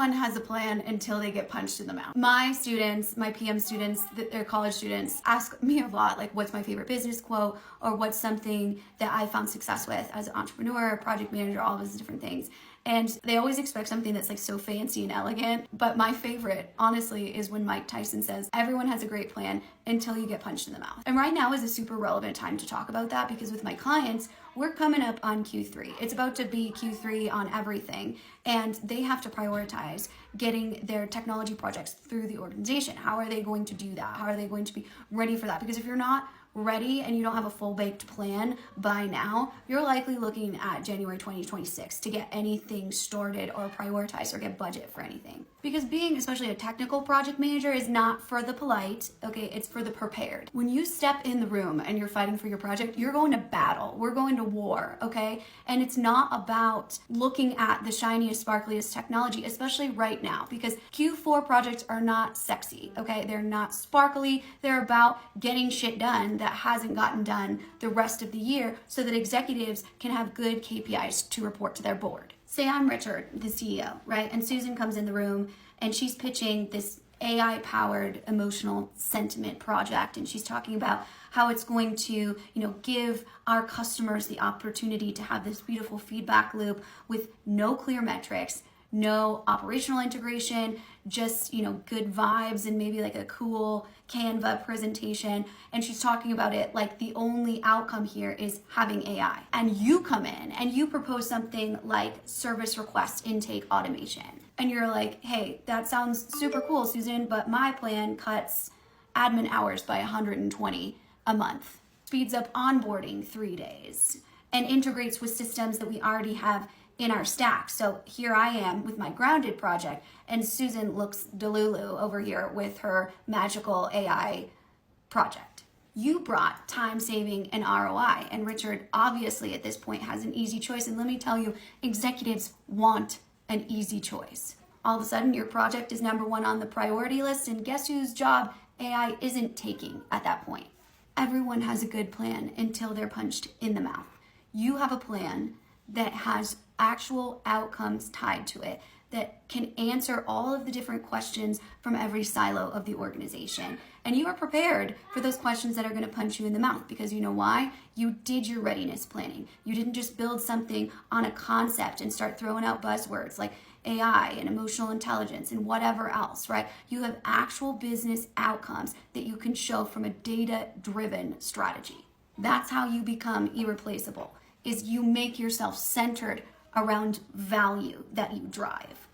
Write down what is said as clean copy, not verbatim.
Everyone has a plan until they get punched in the mouth. My students, my PM students, they're college students, ask me a lot, like, what's my favorite business quote, or what's something that I found success with as an entrepreneur, project manager, all of those different things. And they always expect something that's like so fancy and elegant. But my favorite, honestly, is when Mike Tyson says, everyone has a great plan until you get punched in the mouth. And right now is a super relevant time to talk about that, because with my clients, we're coming up on Q3. It's about to be Q3 on everything. And they have to prioritize getting their technology projects through the organization. How are they going to do that? How are they going to be ready for that? Because if you're not ready and you don't have a full baked plan by now, you're likely looking at January 2026 to get anything started or prioritized or get budget for anything. Because being especially a technical project manager is not for the polite, okay? It's for the prepared. When you step in the room and you're fighting for your project, you're going to battle. We're going to war, okay? And it's not about looking at the shiniest, sparkliest technology, especially right now, because Q4 projects are not sexy, okay? They're not sparkly. They're about getting shit done that hasn't gotten done the rest of the year so that executives can have good KPIs to report to their board. Say I'm Richard, the CEO, right? And Susan comes in the room and she's pitching this AI-powered emotional sentiment project, and she's talking about how it's going to, give our customers the opportunity to have this beautiful feedback loop with no clear metrics, no operational integration, just, good vibes and maybe like a cool Canva presentation. And she's talking about it like the only outcome here is having AI. And you come in and you propose something like service request intake automation. And you're like, hey, that sounds super cool, Susan, but my plan cuts admin hours by 120 a month, speeds up onboarding 3 days, and integrates with systems that we already have in our stack. So here I am with my grounded project, and Susan looks delulu over here with her magical AI project. You brought time saving and ROI, and Richard obviously at this point has an easy choice. And let me tell you, executives want an easy choice. All of a sudden your project is number one on the priority list, and guess whose job AI isn't taking at that point? Everyone has a good plan until they're punched in the mouth. You have a plan that has actual outcomes tied to it, that can answer all of the different questions from every silo of the organization. And you are prepared for those questions that are going to punch you in the mouth, because you know why? You did your readiness planning. You didn't just build something on a concept and start throwing out buzzwords like AI and emotional intelligence and whatever else, right? You have actual business outcomes that you can show from a data-driven strategy. That's how you become irreplaceable, is you make yourself centered around value that you drive.